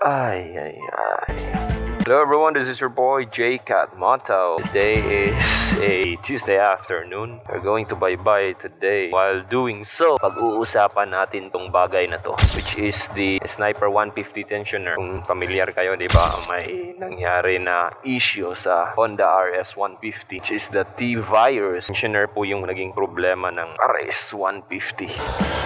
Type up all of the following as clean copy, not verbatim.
Ay, ay, ay. Hello everyone, this is your boy J-Cat Motto. Today is a Tuesday afternoon. We're going to bye-bye today. While doing so, pag-uusapan natin tong bagay na to, which is the Sniper 150 tensioner. Kung familiar kayo, di ba, may nangyari na issue sa Honda RS 150, which is the T-Virus. Tensioner po yung naging problema ng RS 150.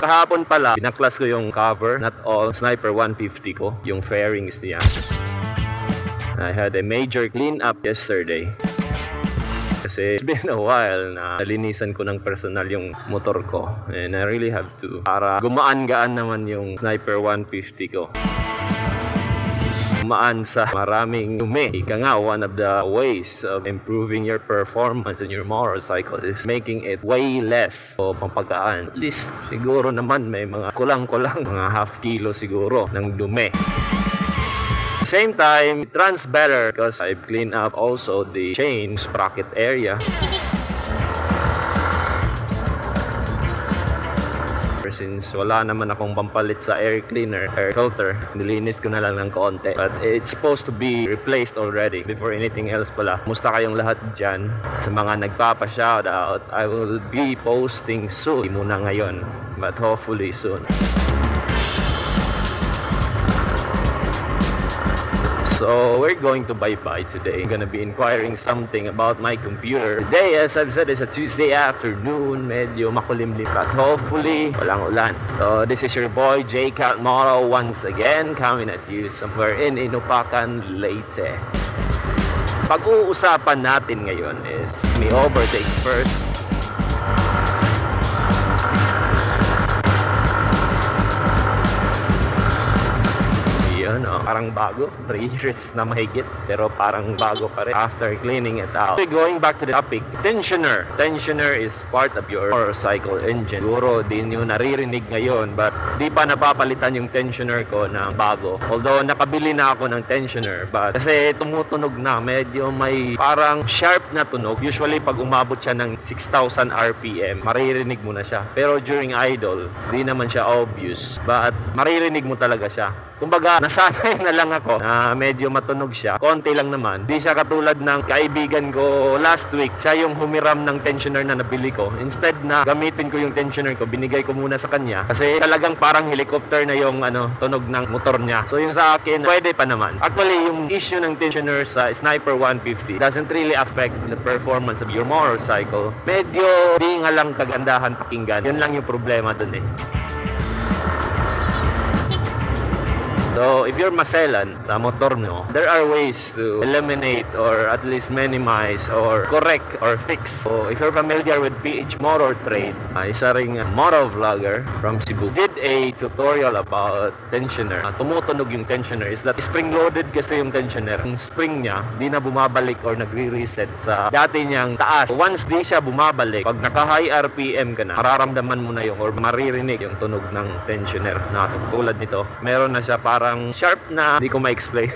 Kahapon pala, pinaklas ko yung cover, not all, Sniper 150 ko, yung fairings niya. I had a major cleanup yesterday. Kasi it's been a while na nalinisan ko ng personal yung motor ko. And I really have to, para gumaan-gaan naman yung Sniper 150 ko. Gumaan sa maraming dumi. Ika nga, one of the ways of improving your performance in your motorcycle is making it way less o pampagaan. At least siguro naman may mga kulang-kulang, mga half kilo siguro ng dumi. Same time, it runs better because I've cleaned up also the chain sprocket area. Since wala naman akong pampalit sa air cleaner, air filter, nilinis ko na lang ng konti. But it's supposed to be replaced already. Before anything else pala, musta kayong lahat dyan sa mga nagpapa-shoutout. I will be posting soon. Hindi muna ngayon, but hopefully soon. So we're going to bye-bye today. I'm gonna be inquiring something about my computer. Today, as I've said, is a Tuesday afternoon. Medyo makulimlim at hopefully walang ulan. So this is your boy J-Cat Motto once again, coming at you somewhere in Inupacan, Leyte. Pag-uusapan natin ngayon is may overtake first. Parang bago, 3 years na mahigit, pero parang bago pa rin after cleaning it out. So going back to the topic, tensioner. Tensioner is part of your motorcycle engine. Siguro di nyo naririnig ngayon, but di pa napapalitan yung tensioner ko ng bago. Although nakabili na ako ng tensioner, but kasi tumutunog na, medyo may parang sharp na tunog. Usually pag umabot siya ng 6,000 RPM, maririnig mo na siya. Pero during idle, di naman siya obvious, but maririnig mo talaga siya. Kumbaga, nasanay na lang ako na medyo matunog siya. Konti lang naman. Di siya katulad ng kaibigan ko last week. Siya yung humiram ng tensioner na nabili ko. Instead na gamitin ko yung tensioner ko, binigay ko muna sa kanya. Kasi talagang parang helicopter na yung tunog ng motor niya. So yung sa akin, pwede pa naman. Actually, yung issue ng tensioner sa Sniper 150 doesn't really affect the performance of your motorcycle. Medyo di nga lang kagandahan pakinggan. Yun lang yung problema dun eh. So, if you're maselan sa motor nyo, there are ways to eliminate or at least minimize or correct or fix. So, if you're familiar with PH Motor Trade, isa ring motor vlogger from Cebu did a tutorial about tensioner. Tumutunog yung tensioner is that spring-loaded kasi yung tensioner. Yung spring niya, di na bumabalik or nagre-reset sa dati niyang taas. Once di siya bumabalik, pag naka-high RPM ka na, mararamdaman mo na yung or maririnig yung tunog ng tensioner. Na tulad nito, meron na siya parang sharp na, hindi ko ma-explain.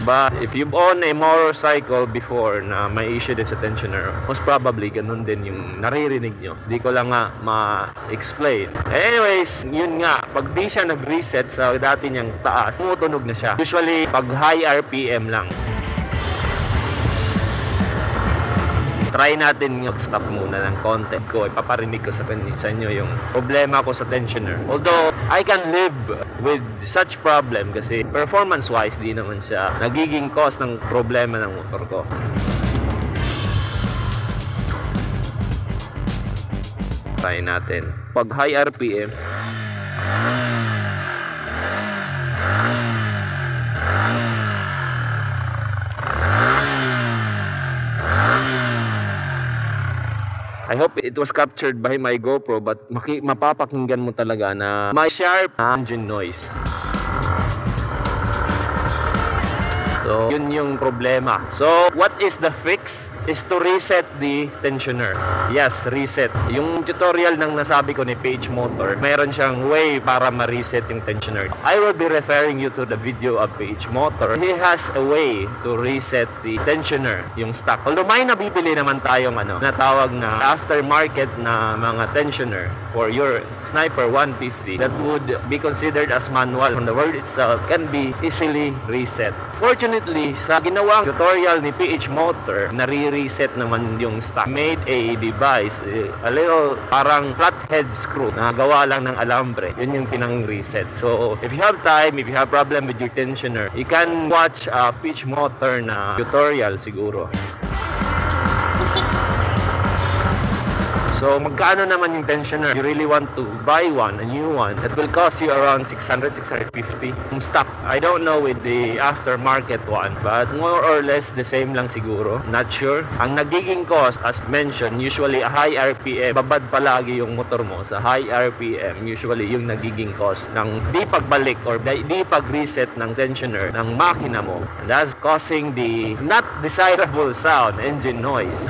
But if you've owned a motorcycle before na may issue din sa tensioner, most probably ganun din yung naririnig nyo. Hindi ko lang nga ma-explain. Anyways, yun nga, pag di siya nag-reset sa dati niyang taas, tumutunog na siya. Usually, pag high RPM lang. Try natin yung stop muna ng konti ko. Ipaparinig ko sa inyo yung problema ko sa tensioner. Although, I can live with such problem kasi performance-wise, di naman siya nagiging cause ng problema ng motor ko. Try natin. Pag high RPM, I hope it was captured by my GoPro, but mapapakinggan mo talaga na may sharp engine noise. So So, yun yung problema. So, what is the fix? Is to reset the tensioner. Yes, reset. Yung tutorial ng nasabi ko ni PH Motor, meron siyang way para ma-reset yung tensioner. I will be referring you to the video of PH Motor. He has a way to reset the tensioner, yung stock. Although may nabibili naman tayong natawag na aftermarket na mga tensioner for your Sniper 150 that would be considered as manual from the word itself can be easily reset. Fortunately, sa ginawang tutorial ni PH Motor, nare-reset naman yung stock. Made a device, a little parang flathead screw na gawa lang ng alambre. Yun yung pinang-reset. So, if you have time, if you have problem with your tensioner, you can watch a PH Motor na tutorial siguro. So, magkano naman yung tensioner? You really want to buy one, a new one, that will cost you around 600, 650 stock. I don't know with the aftermarket one, but more or less the same lang siguro. Not sure. Ang nagiging cost, as mentioned, usually a high RPM, babad palagi yung motor mo sa high RPM, usually yung nagiging cost ng di pagbalik or di pag-reset ng tensioner ng makina mo. And that's causing the not desirable sound, engine noise.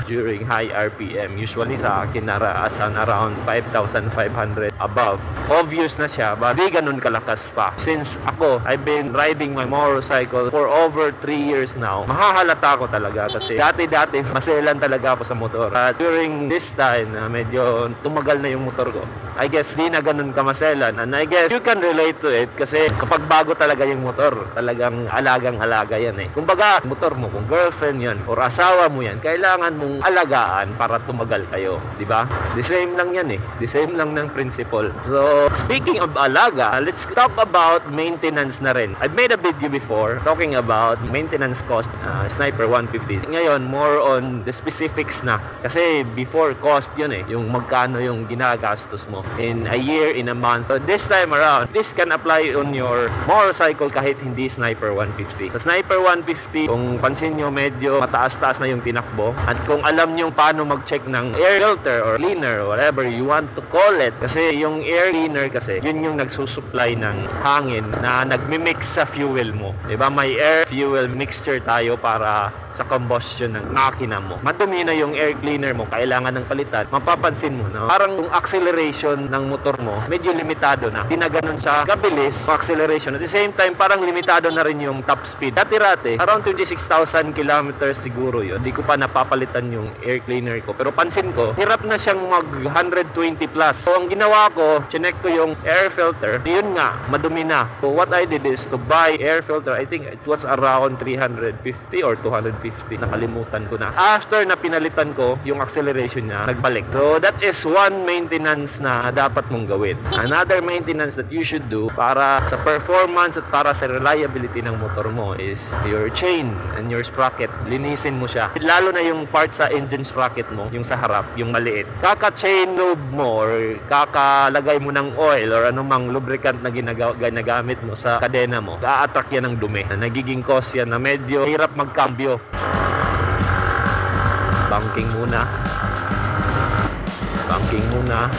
During high RPM, usually sa akin naraasan around 5,500 above. Obvious na siya, but di ganun kalakas pa. Since ako, I've been riding my motorcycle for over 3 years now, mahahalata ko talaga kasi dati maselan talaga ako sa motor. At during this time, medyo tumagal na yung motor ko. I guess di na ganun kamaselan, and I guess you can relate to it kasi kapag bago talaga yung motor, talagang alagang-alaga yan eh. Kumbaga, motor mo, kung girlfriend yan or asawa mo yan, kailangan mong alagaan para tumagal kayo, di ba? The same lang yan eh. The same lang ng principle. So, speaking of alaga, let's talk about maintenance na rin. I've made a video before talking about maintenance cost Sniper 150. Ngayon, more on the specifics na. Kasi before cost yun eh, yung magkano yung ginagastos mo in a year, in a month. So, this time around, this can apply on your motorcycle kahit hindi Sniper 150. Sa Sniper 150, kung pansin nyo, medyo mataas-taas na yung tinakbo. At kung alam nyo paano mag-check ng air filter or cleaner or whatever you want to call it, kasi yung air cleaner kasi yun yung nagsusupply ng hangin na nagmi-mix sa fuel mo, diba? May air fuel mixture tayo para sa combustion ng makina mo. Madumi na yung air cleaner mo, kailangan ng palitan. Mapapansin mo na parang yung acceleration ng motor mo medyo limitado na, hindi na ganun siya kabilis acceleration. At the same time, parang limitado na rin yung top speed. Dati-rate around 26,000 kilometers siguro yun. Hindi ko pa napapalitan yung air cleaner ko, pero pansin ko hirap na siyang mag 120 plus. So ang ginawa ko, chinek ko yung air filter, yun nga, madumi na. So what I did is to buy air filter. I think it was around 350 or 250, nakalimutan ko na. After na pinalitan ko yung acceleration niya, nagbalik. So that is one maintenance na dapat mong gawin. Another maintenance that you should do para sa performance at para sa reliability ng motor mo is your chain and your sprocket. Linisin mo siya, lalo na yung part sa engine sprocket mo, yung sa harap, yung maliit. Kaka-chain lube mo or kakalagay mo ng oil or anumang lubricant na ginagamit mo sa kadena mo, a-attract yan ng dumi. Nagiging cause yan na medyo hirap magkambyo. Banking muna. Banking muna.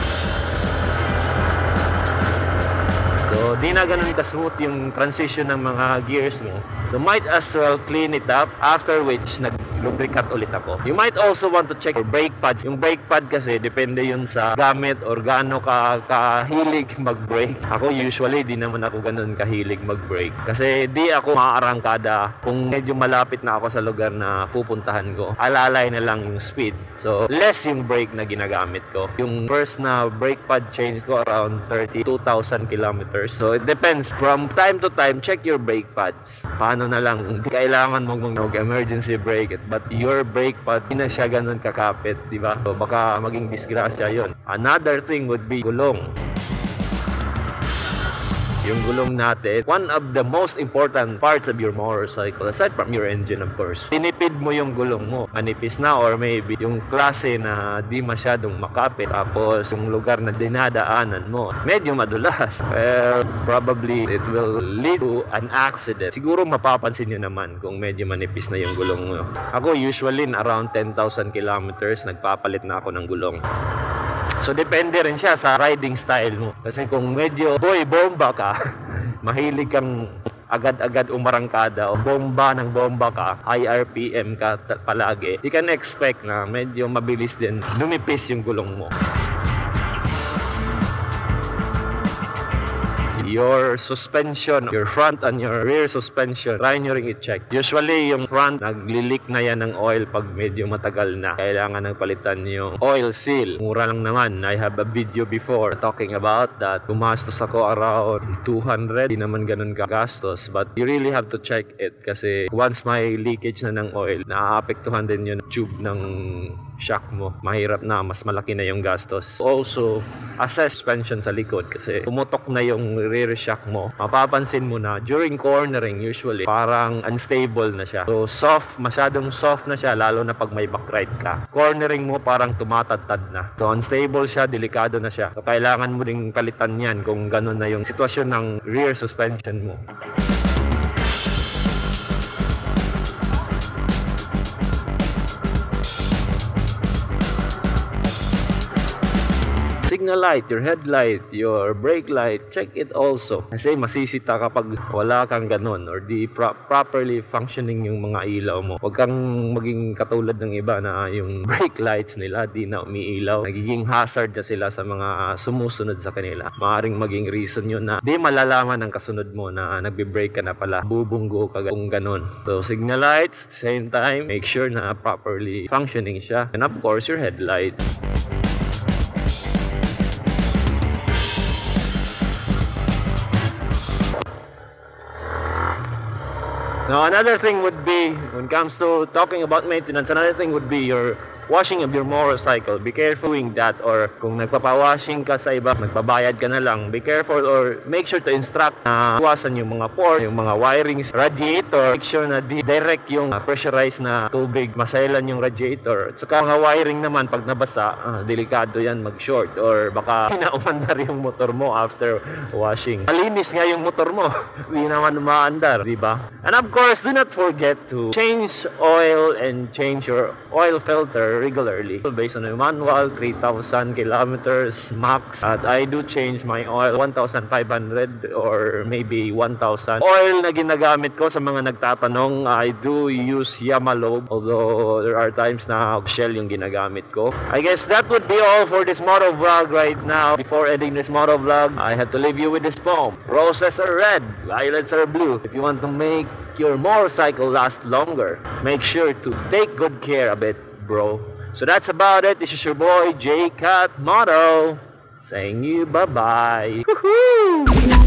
So, di na ganun ka-smooth yung transition ng mga gears mo. So, might as well clean it up, after which nag-lubricant ulit ako. You might also want to check your brake pads. Yung brake pad kasi, depende yun sa gamit or gaano kahilig mag-brake. Ako usually, di naman ako ganun kahilig mag-brake. Kasi di ako maaarangkada kung medyo malapit na ako sa lugar na pupuntahan ko. Alalay na lang yung speed. So, less yung brake na ginagamit ko. Yung first na brake pad change ko around 32,000 kilometers. So, it depends. From time to time, check your brake pads. Paano na lang, kailangan mong mag-emergency brake but your brake pad, hindi na siya ganun kakapit, di ba? So, baka maging disgrasya yon. Another thing would be gulong. Yung gulong natin, one of the most important parts of your motorcycle, aside from your engine of course. Tinipid mo yung gulong mo, manipis na or maybe yung klase na di masyadong makapit, tapos yung lugar na dinadaanan mo medyo madulas, well, probably it will lead to an accident. Siguro mapapansin nyo naman kung medyo manipis na yung gulong mo. Ako usually around 10,000 kilometers nagpapalit na ako ng gulong. So, depende rin siya sa riding style mo. Kasi kung medyo boy bomba ka, mahilig kang agad-agad umarangkada o bomba ng bomba ka, high RPM ka palagi, you can expect na medyo mabilis din lumipis yung gulong mo. Your suspension, your front and your rear suspension, try nyo ring i-check. Usually, yung front, nagli-leak na yan ng oil pag medyo matagal na. Kailangan nang palitan yung oil seal. Mura lang naman. I have a video before talking about that. Tumastos ako around 200. Di naman ganun kagastos. But you really have to check it kasi once may leakage na ng oil, naaapektuhan din yung tube ng shock mo. Mahirap na, mas malaki na yung gastos. Also, assess suspension sa likod kasi pumutok na yung rear shock mo. Mapapansin mo na during cornering usually parang unstable na siya. So soft, masyadong soft na siya lalo na pag may backride ka. Cornering mo parang tumatadtad na. So unstable siya, delikado na siya. So kailangan mo ding palitan yan kung ganun na yung sitwasyon ng rear suspension mo. Signal light, your headlight, your brake light, check it also. Kasi masisita kapag wala kang ganun or di properly functioning yung mga ilaw mo. Huwag kang maging katulad ng iba na yung brake lights nila di na umiilaw. Nagiging hazard na sila sa mga sumusunod sa kanila. Maaring maging reason yun na di malalaman ng kasunod mo na nagbe-brake ka na pala. Bubunggo ka kung ganun. So signal lights, same time, make sure na properly functioning siya. And of course, your headlight. Now, another thing would be, when it comes to talking about maintenance, another thing would be your washing of your motorcycle. Be careful doing that, or kung nagpapawashing ka sa iba, nagbabayad ka na lang, be careful or make sure to instruct na iwasan yung mga port, yung mga wirings, radiator, make sure na direct yung pressurized na tubig, masailan yung radiator. At saka mga wiring naman, pag nabasa, delikado yan mag-short or baka pinaumandar yung motor mo after washing. Malinis nga yung motor mo, hindi naman umaandar, di ba? And of course, do not forget to change oil and change your oil filter regularly. Based on the manual, 3,000 kilometers max. At I do change my oil 1,500 or maybe 1,000. Oil na ginagamit ko sa mga nagtatanong, I do use Yamalobe, although there are times na Shell yung ginagamit ko. I guess that would be all for this moto vlog right now. Before ending this moto vlog, I have to leave you with this poem. Roses are red, violets are blue. If you want to make your motorcycle last longer, make sure to take good care of it, bro. So that's about it. This is your boy J Cat Moto saying you bye bye. Woohoo!